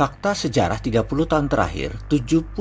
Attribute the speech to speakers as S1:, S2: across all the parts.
S1: Fakta sejarah 30 tahun terakhir, 70%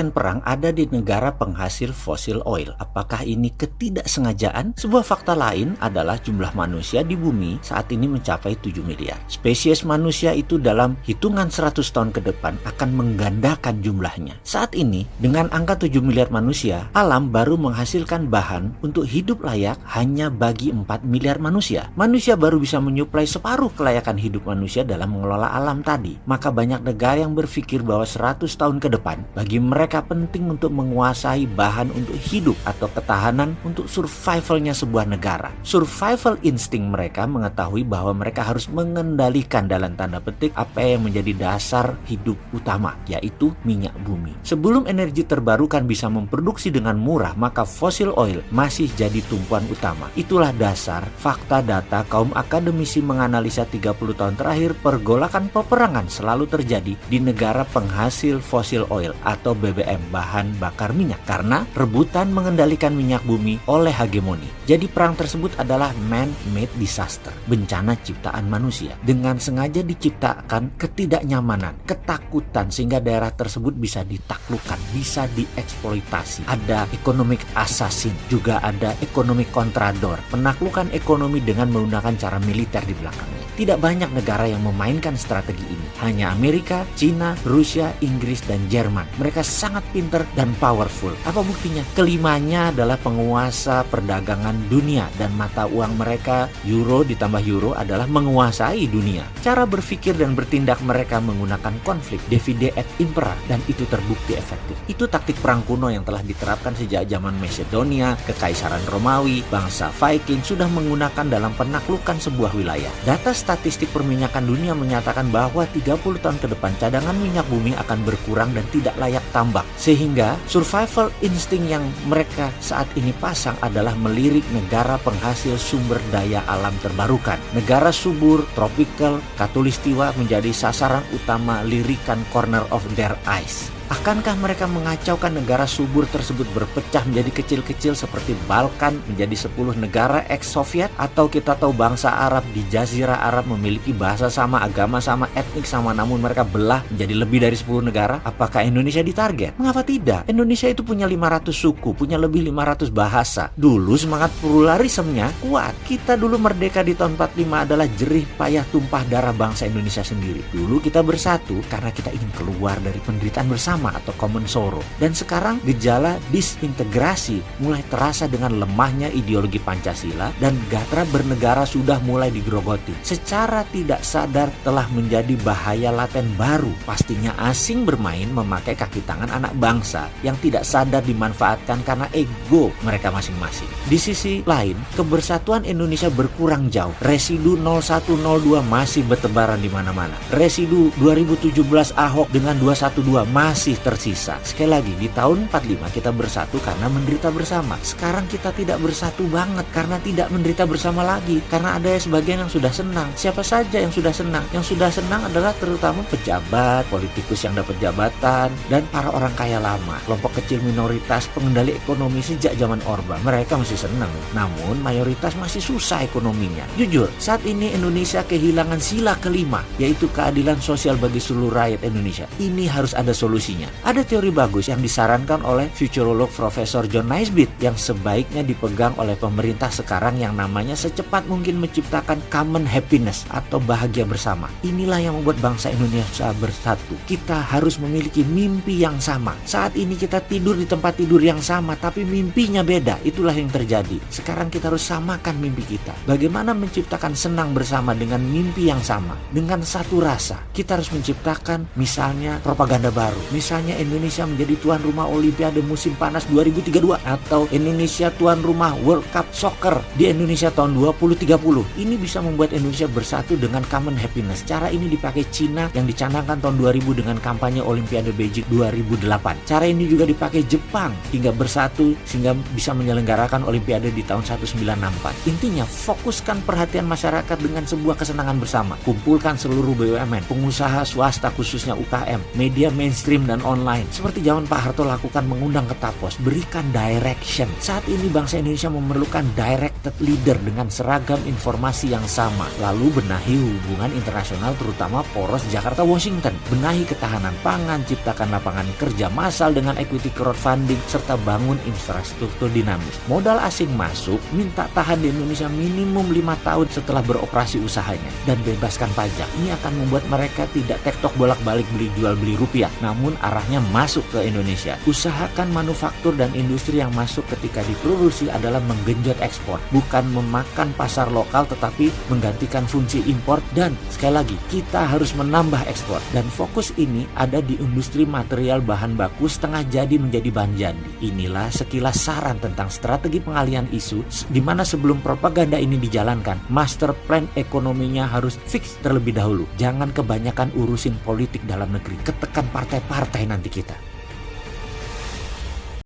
S1: perang ada di negara penghasil fosil oil. Apakah ini ketidaksengajaan? Sebuah fakta lain adalah jumlah manusia di bumi saat ini mencapai 7 miliar. Spesies manusia itu dalam hitungan 100 tahun ke depan akan menggandakan jumlahnya. Saat ini, dengan angka 7 miliar manusia, alam baru menghasilkan bahan untuk hidup layak hanya bagi 4 miliar manusia. Manusia baru bisa menyuplai separuh kelayakan hidup manusia dalam mengelola alam tadi. Maka banyak negara yang berpikir bahwa 100 tahun ke depan bagi mereka penting untuk menguasai bahan untuk hidup atau ketahanan untuk survivalnya sebuah negara. Survival insting mereka mengetahui bahwa mereka harus mengendalikan dalam tanda petik apa yang menjadi dasar hidup utama, yaitu minyak bumi. Sebelum energi terbarukan bisa memproduksi dengan murah, maka fossil oil masih jadi tumpuan utama. Itulah dasar fakta data kaum akademisi menganalisa 30 tahun terakhir pergolakan peperangan selalu terjadi di negara penghasil fosil oil atau BBM, bahan bakar minyak, karena rebutan mengendalikan minyak bumi oleh hegemoni. Jadi perang tersebut adalah man-made disaster, bencana ciptaan manusia. Dengan sengaja diciptakan ketidaknyamanan, ketakutan sehingga daerah tersebut bisa ditaklukkan, bisa dieksploitasi. Ada economic assassin, juga ada economic contrador, penaklukan ekonomi dengan menggunakan cara militer di belakangnya. Tidak banyak negara yang memainkan strategi ini. Hanya Amerika, Cina, Rusia, Inggris, dan Jerman. Mereka sangat pintar dan powerful. Apa buktinya? Kelimanya adalah penguasa perdagangan dunia dan mata uang mereka, euro ditambah euro, adalah menguasai dunia. Cara berpikir dan bertindak mereka menggunakan konflik, divide et impera, dan itu terbukti efektif. Itu taktik perang kuno yang telah diterapkan sejak zaman Macedonia, Kekaisaran Romawi, bangsa Viking sudah menggunakan dalam penaklukan sebuah wilayah. Data statistik perminyakan dunia menyatakan bahwa 30 tahun ke depan cadangan minyak bumi akan berkurang dan tidak layak tambak. Sehingga survival insting yang mereka saat ini pasang adalah melirik negara penghasil sumber daya alam terbarukan. Negara subur, tropical, khatulistiwa menjadi sasaran utama lirikan corner of their eyes. Akankah mereka mengacaukan negara subur tersebut berpecah menjadi kecil-kecil seperti Balkan menjadi 10 negara ex-Soviet? Atau kita tahu bangsa Arab di Jazirah Arab memiliki bahasa sama, agama sama, etnik sama, namun mereka belah menjadi lebih dari 10 negara? Apakah Indonesia ditarget? Mengapa tidak? Indonesia itu punya 500 suku, punya lebih 500 bahasa. Dulu semangat pluralismenya kuat. Kita dulu merdeka di tahun 45 adalah jerih payah tumpah darah bangsa Indonesia sendiri. Dulu kita bersatu karena kita ingin keluar dari penderitaan bersama atau common sorrow. Dan sekarang gejala disintegrasi mulai terasa dengan lemahnya ideologi Pancasila dan gatra bernegara sudah mulai digrogoti. Secara tidak sadar telah menjadi bahaya laten baru. Pastinya asing bermain memakai kaki tangan anak bangsa yang tidak sadar dimanfaatkan karena ego mereka masing-masing. Di sisi lain, kebersatuan Indonesia berkurang jauh. Residu 0102 masih bertebaran di mana-mana. Residu 2017 Ahok dengan 212 masih tersisa. Sekali lagi, di tahun 45 kita bersatu karena menderita bersama. Sekarang kita tidak bersatu banget karena tidak menderita bersama lagi. Karena ada sebagian yang sudah senang. Siapa saja yang sudah senang? Yang sudah senang adalah terutama pejabat, politikus yang dapat jabatan, dan para orang kaya lama. Kelompok kecil minoritas pengendali ekonomi sejak zaman Orba. Mereka masih senang. Namun mayoritas masih susah ekonominya. Jujur, saat ini Indonesia kehilangan sila kelima, yaitu keadilan sosial bagi seluruh rakyat Indonesia. Ini harus ada solusinya. Ada teori bagus yang disarankan oleh futurolog Profesor John Naisbitt yang sebaiknya dipegang oleh pemerintah sekarang yang namanya secepat mungkin menciptakan common happiness atau bahagia bersama. Inilah yang membuat bangsa Indonesia bersatu. Kita harus memiliki mimpi yang sama. Saat ini kita tidur di tempat tidur yang sama tapi mimpinya beda. Itulah yang terjadi. Sekarang kita harus samakan mimpi kita. Bagaimana menciptakan senang bersama dengan mimpi yang sama, dengan satu rasa. Kita harus menciptakan misalnya propaganda baru. Misalnya Indonesia menjadi tuan rumah Olimpiade musim panas 2032 atau Indonesia tuan rumah World Cup Soccer di Indonesia tahun 2030. Ini bisa membuat Indonesia bersatu dengan common happiness. Cara ini dipakai Cina yang dicanangkan tahun 2000 dengan kampanye Olimpiade Beijing 2008. Cara ini juga dipakai Jepang hingga bersatu sehingga bisa menyelenggarakan Olimpiade di tahun 1964. Intinya, fokuskan perhatian masyarakat dengan sebuah kesenangan bersama. Kumpulkan seluruh BUMN, pengusaha swasta khususnya UKM, media mainstream dan perdagangan online. Seperti zaman Pak Harto lakukan mengundang ke Tapos, berikan direction. Saat ini bangsa Indonesia memerlukan directed leader dengan seragam informasi yang sama. Lalu benahi hubungan internasional terutama poros Jakarta-Washington. Benahi ketahanan pangan, ciptakan lapangan kerja massal dengan equity crowdfunding, serta bangun infrastruktur dinamis. Modal asing masuk, minta tahan di Indonesia minimum 5 tahun setelah beroperasi usahanya. Dan bebaskan pajak. Ini akan membuat mereka tidak tektok bolak-balik beli jual beli rupiah, namun arahnya masuk ke Indonesia. Usahakan manufaktur dan industri yang masuk ketika diproduksi adalah menggenjot ekspor, bukan memakan pasar lokal tetapi menggantikan fungsi impor. Dan sekali lagi, kita harus menambah ekspor. Dan fokus ini ada di industri material bahan baku setengah jadi menjadi bahan jadi. Inilah sekilas saran tentang strategi pengalihan isu, di mana sebelum propaganda ini dijalankan, master plan ekonominya harus fix terlebih dahulu. Jangan kebanyakan urusin politik dalam negeri, ketekan partai-partai nanti kita.